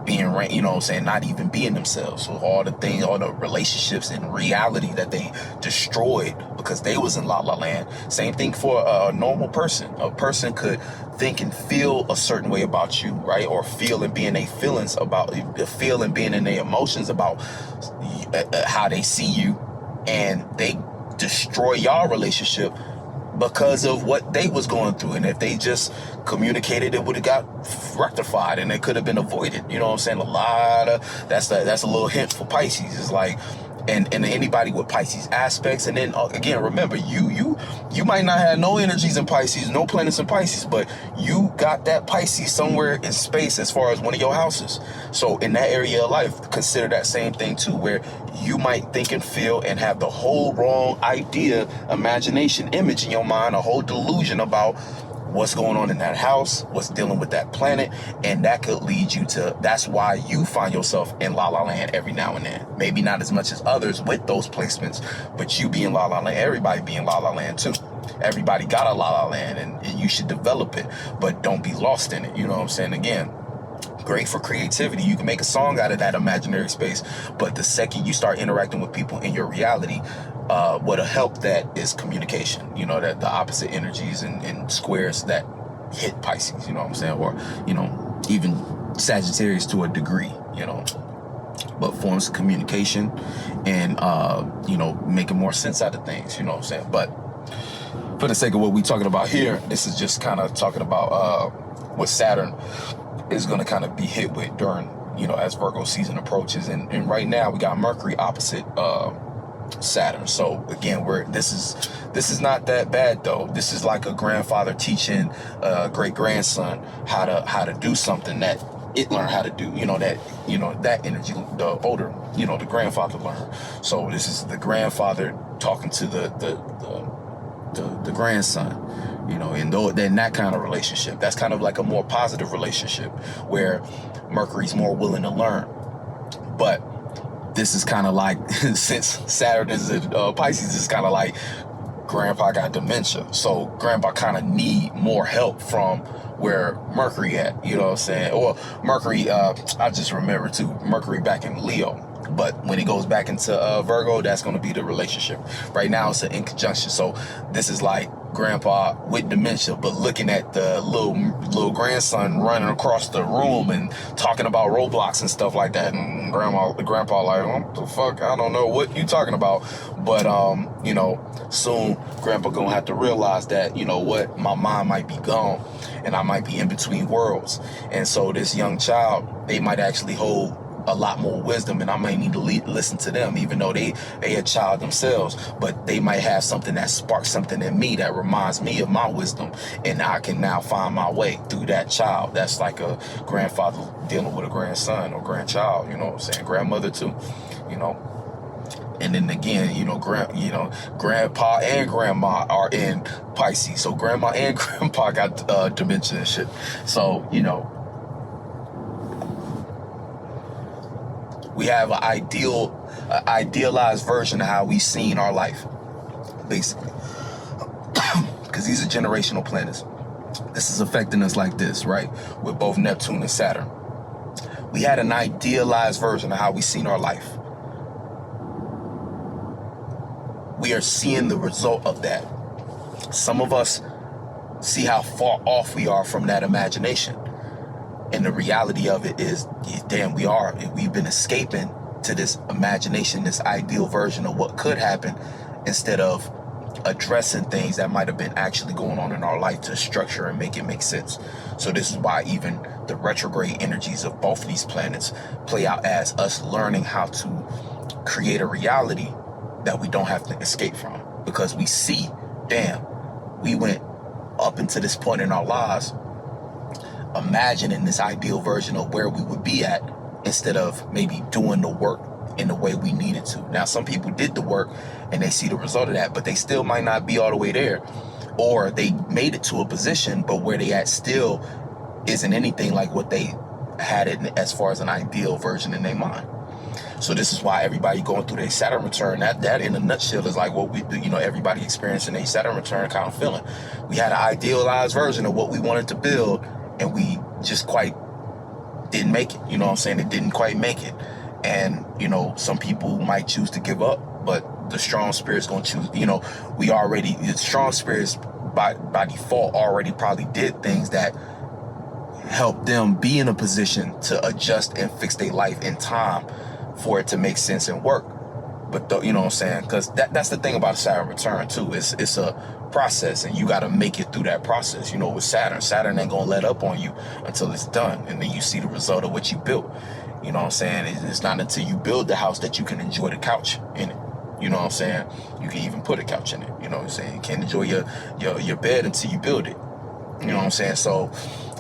being, you know what I'm saying, not even being themselves. So all the things, all the relationships and reality that they destroyed because they was in La La Land. Same thing for a normal person. A person could think and feel a certain way about you, right? Or feel and be in their feelings about, feel and being in their emotions about how they see you, and they destroy your relationship because of what they was going through. And if they just communicated, it would have got rectified and it could have been avoided. You know what I'm saying? That's a little hint for Pisces. It's like, and anybody with Pisces aspects. And then again, remember, you might not have no energies in Pisces, no planets in Pisces, but you got that Pisces somewhere in space as far as one of your houses. So in that area of life, consider that same thing too, where you might think and feel and have the whole wrong idea, imagination, image in your mind, a whole delusion about what's going on in that house, what's dealing with that planet, and that could lead you to, that's why you find yourself in La La Land every now and then. Maybe not as much as others with those placements, but you be in La La Land, everybody be in La La Land too. Everybody got a La La Land, and you should develop it, but don't be lost in it. You know what I'm saying? Again, great for creativity. You can make a song out of that imaginary space, but the second you start interacting with people in your reality, what'll help that is communication. You know, that the opposite energies and squares that hit Pisces, you know what I'm saying? Or, you know, even Sagittarius to a degree, you know, but forms of communication and, you know, making more sense out of things, you know what I'm saying? But for the sake of what we're talking about here, this is just kind of talking about what Saturn is going to kind of be hit with during, you know, as Virgo season approaches. And right now we got Mercury opposite Saturn. So again, this is not that bad though. This is like a grandfather teaching a great grandson how to do something that it learned how to do. You know, that energy, the older, you know, the grandfather learned. So this is the grandfather talking to the grandson, you know, and then that kind of relationship, that's kind of like a more positive relationship where Mercury's more willing to learn. But this is kind of like, since Saturn is in Pisces, it's kind of like grandpa got dementia. So grandpa kind of need more help from where Mercury at, you know what I'm saying? Or Mercury, I just remember too, Mercury back in Leo. But when it goes back into Virgo, that's going to be the relationship. Right now, it's an inconjunction. So this is like grandpa with dementia, but looking at the little grandson running across the room and talking about Roblox and stuff like that. And grandpa like, what the fuck? I don't know what you talking about. But, you know, soon grandpa going to have to realize that, you know what, my mind might be gone and I might be in between worlds. And so this young child, they might actually hold a lot more wisdom, and I might need to listen to them, even though they a child themselves, but they might have something that sparks something in me that reminds me of my wisdom, and I can now find my way through that child. That's like a grandfather dealing with a grandson or grandchild, you know what I'm saying? Grandmother too, you know. And then again, you know, grandpa and grandma are in Pisces, so grandma and grandpa got dementia and shit. So, you know, we have an idealized version of how we've seen our life, basically. Because these are generational planets. This is affecting us like this, right? With both Neptune and Saturn. We had an idealized version of how we've seen our life. We are seeing the result of that. Some of us see how far off we are from that imagination. And the reality of it is, damn, we've been escaping to this imagination, this ideal version of what could happen, instead of addressing things that might have been actually going on in our life to structure and make it make sense. So this is why even the retrograde energies of both of these planets play out as us learning how to create a reality that we don't have to escape from. Because we see, damn, we went up into this point in our lives imagining this ideal version of where we would be at, instead of maybe doing the work in the way we needed to. Now, some people did the work and they see the result of that, but they still might not be all the way there, or they made it to a position, but where they at still isn't anything like what they had it as far as an ideal version in their mind. So this is why everybody going through their Saturn return, that in a nutshell is like what we do, you know, everybody experiencing a Saturn return kind of feeling. We had an idealized version of what we wanted to build, and we just quite didn't make it. You know what I'm saying? It didn't quite make it. And, you know, some people might choose to give up, but the strong spirit's going to choose, you know, the strong spirits by default already probably did things that helped them be in a position to adjust and fix their life in time for it to make sense and work. But you know what I'm saying? Because that's the thing about a Saturn return too. It's a process, and you got to make it through that process. You know, with Saturn ain't gonna let up on you until it's done, and then you see the result of what you built. You know what I'm saying? It's not until you build the house that you can enjoy the couch in it. You know what I'm saying? You can even put a couch in it. You know what I'm saying? You can't enjoy your bed until you build it. You know what I'm saying? So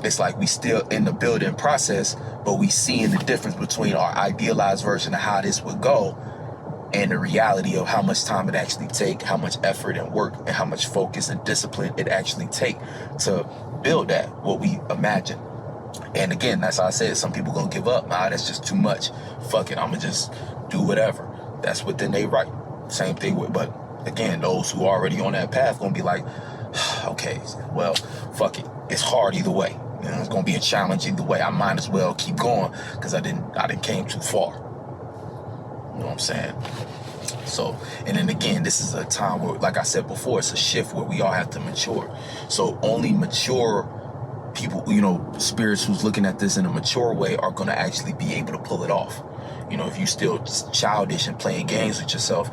it's like we still in the building process, but we seeing the difference between our idealized version of how this would go and the reality of how much time it actually take, how much effort and work, and how much focus and discipline it actually take to build that, what we imagine. And again, that's how I said, some people gonna give up. Nah, that's just too much. Fuck it, I'ma just do whatever. That's what then they write. Same thing with, but again, those who are already on that path gonna be like, okay, well, fuck it. It's hard either way. You know, it's gonna be a challenge either way. I might as well keep going because I didn't came too far. You know what I'm saying? So, and then again, this is a time where, like I said before, it's a shift where we all have to mature. So only mature people, you know, spirits who's looking at this in a mature way are going to actually be able to pull it off. You know, if you still childish and playing games with yourself,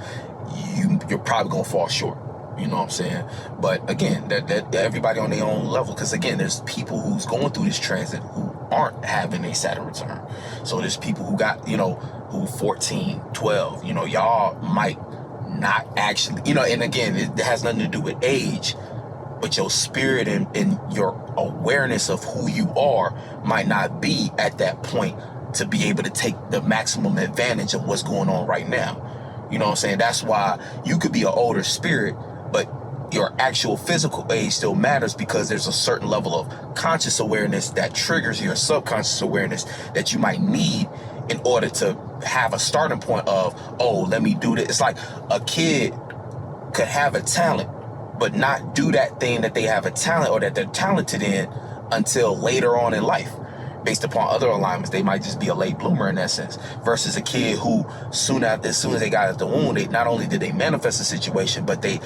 you're probably going to fall short. You know what I'm saying? But again, that everybody on their own level, because again, there's people who's going through this transit who aren't having a Saturn return. So there's people who got, you know, who 14, 12, you know, y'all might not actually, you know, and again, it has nothing to do with age, but your spirit and your awareness of who you are might not be at that point to be able to take the maximum advantage of what's going on right now. You know what I'm saying? That's why you could be an older spirit, but your actual physical age still matters, because there's a certain level of conscious awareness that triggers your subconscious awareness that you might need in order to have a starting point of, oh, let me do this. It's like a kid could have a talent, but not do that thing that they have a talent or that they're talented in until later on in life. Based upon other alignments, they might just be a late bloomer in that sense. Versus a kid who, as soon as they got out the womb, they not only did they manifest the situation, but they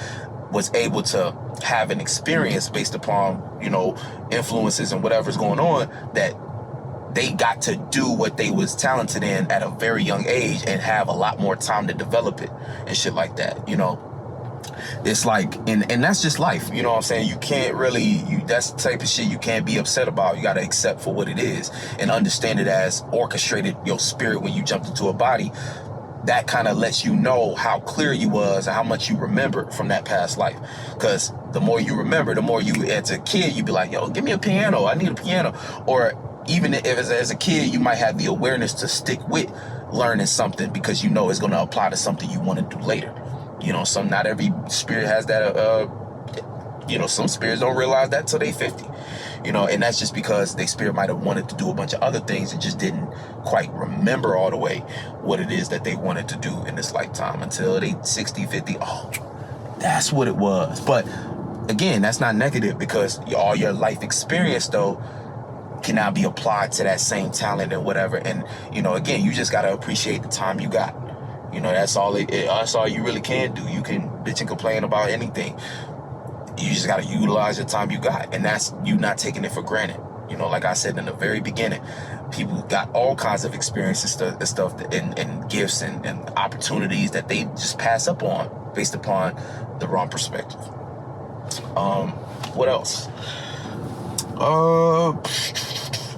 was able to have an experience based upon, you know, influences and whatever's going on, that they got to do what they was talented in at a very young age and have a lot more time to develop it and shit like that, you know. It's like, and that's just life, you know what I'm saying? You can't really, that's the type of shit you can't be upset about. You got to accept for what it is and understand it as orchestrated your spirit when you jumped into a body. That kind of lets you know how clear you was and how much you remember from that past life. Because the more you remember, the more you, as a kid, you'd be like, yo, give me a piano. I need a piano. Or even if as a kid, you might have the awareness to stick with learning something because you know it's going to apply to something you want to do later. You know, not every spirit has that, you know, some spirits don't realize that till they 50, you know, and that's just because their spirit might have wanted to do a bunch of other things and just didn't quite remember all the way what it is that they wanted to do in this lifetime until they 60, 50. Oh, that's what it was. But again, that's not negative, because all your life experience, though, can now be applied to that same talent and whatever. And, you know, again, you just got to appreciate the time you got. You know, that's all you really can do. You can bitch and complain about anything. You just got to utilize the time you got. And that's you not taking it for granted. You know, like I said in the very beginning, people got all kinds of experiences and stuff and gifts and opportunities that they just pass up on based upon the wrong perspective. What else?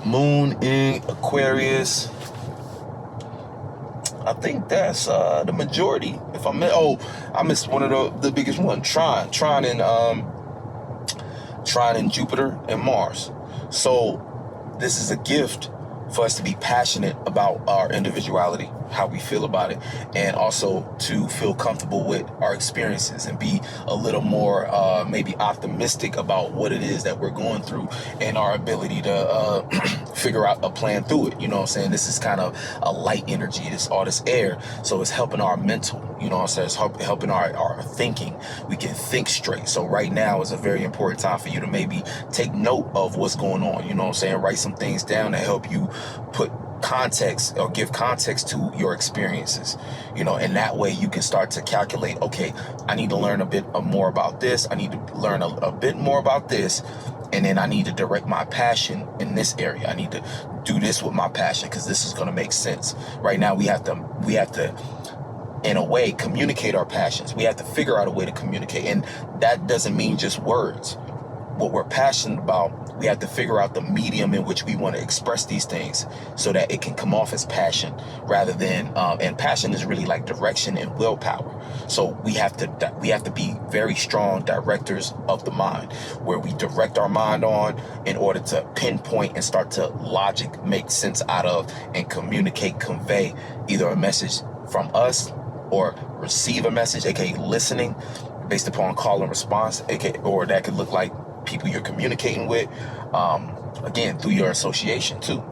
Moon in Aquarius. I think that's the majority. If I missed one of the biggest one. Trine in Jupiter and Mars. So this is a gift for us to be passionate about our individuality, how we feel about it, and also to feel comfortable with our experiences and be a little more maybe optimistic about what it is that we're going through and our ability to figure out a plan through it. You know what I'm saying? This is kind of a light energy, all this air, so it's helping our mental, you know what I'm saying? It's helping our thinking. We can think straight. So right now is a very important time for you to maybe take note of what's going on, you know what I'm saying? Write some things down to help you put context or give context to your experiences, you know, and that way you can start to calculate, okay, I need to learn a bit more about this. I need to learn a bit more about this. And then I need to direct my passion in this area. I need to do this with my passion because this is going to make sense. Right now we have to, in a way, communicate our passions. We have to figure out a way to communicate. And that doesn't mean just words. What we're passionate about, we have to figure out the medium in which we want to express these things so that it can come off as passion rather than, and passion is really like direction and willpower. So we have to be very strong directors of the mind, where we direct our mind on in order to pinpoint and start to logic, make sense out of, and communicate, convey either a message from us or receive a message, aka listening, based upon call and response, aka, or that could look like people you're communicating with, again, through your association too.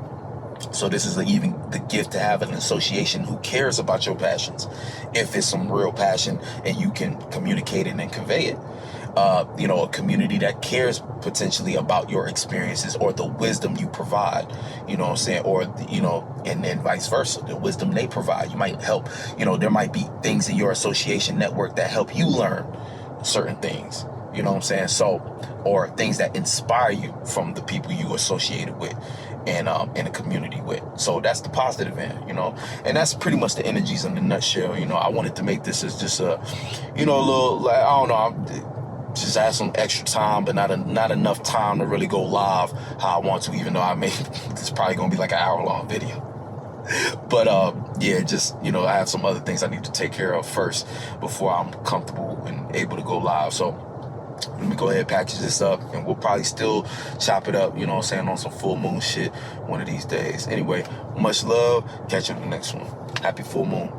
So this is even the gift to have an association who cares about your passions, if it's some real passion and you can communicate it and convey it. You know, a community that cares potentially about your experiences or the wisdom you provide, you know what I'm saying? Or, you know, and then vice versa, the wisdom they provide. You might help, you know, there might be things in your association network that help you learn certain things, you know what I'm saying? So, or things that inspire you from the people you associated with and in a community with. So that's the positive end, you know, and that's pretty much the energies in the nutshell. You know, I wanted to make this as just a, you know, a little, like, I don't know, just have some extra time, but not enough time to really go live how I want to, even though I made it's probably gonna be like an hour-long video. But yeah, just, you know, I have some other things I need to take care of first before I'm comfortable and able to go live. So let me go ahead and package this up, and we'll probably still chop it up, you know what I'm saying, on some full moon shit one of these days. Anyway, much love. Catch you in the next one. Happy full moon.